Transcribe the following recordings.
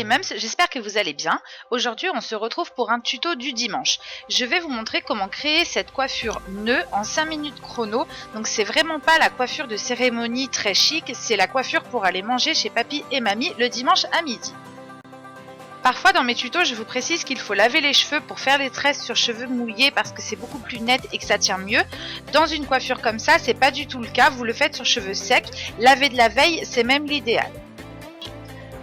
Mems, j'espère que vous allez bien. Aujourd'hui, on se retrouve pour un tuto du dimanche. Je vais vous montrer comment créer cette coiffure nœud en 5 minutes chrono. Donc c'est vraiment pas la coiffure de cérémonie très chic, c'est la coiffure pour aller manger chez papy et mamie le dimanche à midi. Parfois dans mes tutos, je vous précise qu'il faut laver les cheveux pour faire les tresses sur cheveux mouillés parce que c'est beaucoup plus net et que ça tient mieux. Dans une coiffure comme ça, c'est pas du tout le cas, vous le faites sur cheveux secs. Laver de la veille, c'est même l'idéal.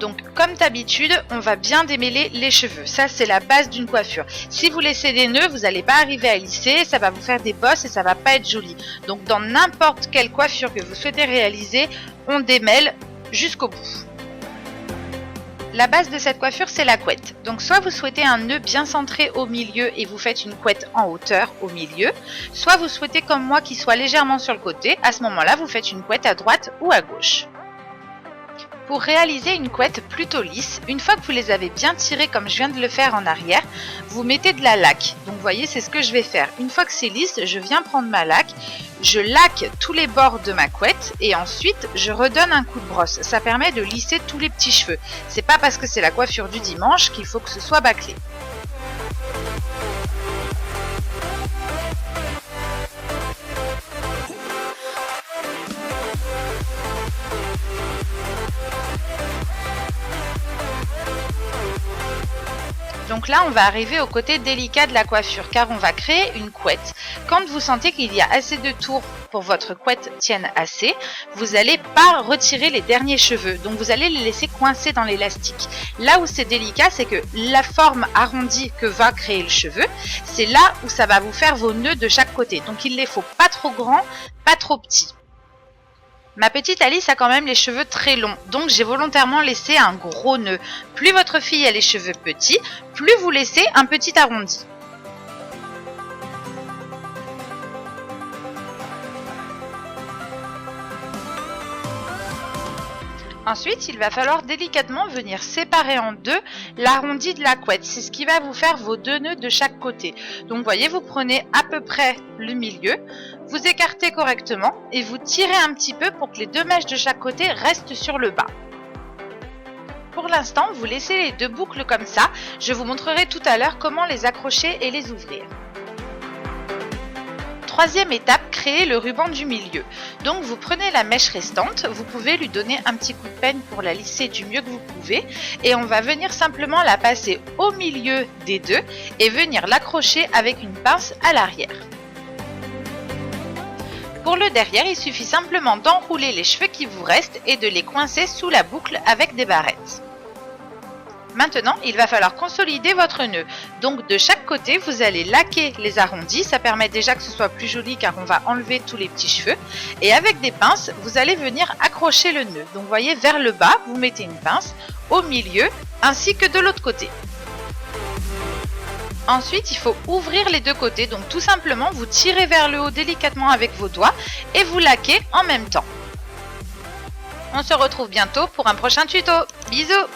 Donc comme d'habitude, on va bien démêler les cheveux. Ça, c'est la base d'une coiffure. Si vous laissez des nœuds, vous n'allez pas arriver à lisser, ça va vous faire des bosses et ça va pas être joli. Donc dans n'importe quelle coiffure que vous souhaitez réaliser, on démêle jusqu'au bout. La base de cette coiffure, c'est la couette. Donc soit vous souhaitez un nœud bien centré au milieu et vous faites une couette en hauteur au milieu, soit vous souhaitez comme moi qu'il soit légèrement sur le côté. À ce moment-là, vous faites une couette à droite ou à gauche. Pour réaliser une couette plutôt lisse, une fois que vous les avez bien tirées comme je viens de le faire en arrière, vous mettez de la laque. Donc vous voyez, c'est ce que je vais faire. Une fois que c'est lisse, je viens prendre ma laque, je laque tous les bords de ma couette et ensuite je redonne un coup de brosse. Ça permet de lisser tous les petits cheveux. C'est pas parce que c'est la coiffure du dimanche qu'il faut que ce soit bâclé. Donc là, on va arriver au côté délicat de la coiffure car on va créer une couette. Quand vous sentez qu'il y a assez de tours pour votre couette tienne assez, vous n'allez pas retirer les derniers cheveux. Donc vous allez les laisser coincer dans l'élastique. Là où c'est délicat, c'est que la forme arrondie que va créer le cheveu, c'est là où ça va vous faire vos nœuds de chaque côté. Donc il ne les faut pas trop grands, pas trop petits. Ma petite Alice a quand même les cheveux très longs, donc j'ai volontairement laissé un gros nœud. Plus votre fille a les cheveux petits, plus vous laissez un petit arrondi. Ensuite, il va falloir délicatement venir séparer en deux l'arrondi de la couette. C'est ce qui va vous faire vos deux nœuds de chaque côté. Donc, vous voyez, vous prenez à peu près le milieu, vous écartez correctement et vous tirez un petit peu pour que les deux mèches de chaque côté restent sur le bas. Pour l'instant, vous laissez les deux boucles comme ça. Je vous montrerai tout à l'heure comment les accrocher et les ouvrir. Troisième étape, créer le ruban du milieu. Donc vous prenez la mèche restante, vous pouvez lui donner un petit coup de peigne pour la lisser du mieux que vous pouvez et on va venir simplement la passer au milieu des deux et venir l'accrocher avec une pince à l'arrière. Pour le derrière, il suffit simplement d'enrouler les cheveux qui vous restent et de les coincer sous la boucle avec des barrettes. Maintenant, il va falloir consolider votre nœud. Donc de chaque côté, vous allez laquer les arrondis. Ça permet déjà que ce soit plus joli car on va enlever tous les petits cheveux. Et avec des pinces, vous allez venir accrocher le nœud. Donc vous voyez, vers le bas, vous mettez une pince, au milieu, ainsi que de l'autre côté. Ensuite, il faut ouvrir les deux côtés. Donc tout simplement, vous tirez vers le haut délicatement avec vos doigts et vous laquez en même temps. On se retrouve bientôt pour un prochain tuto. Bisous!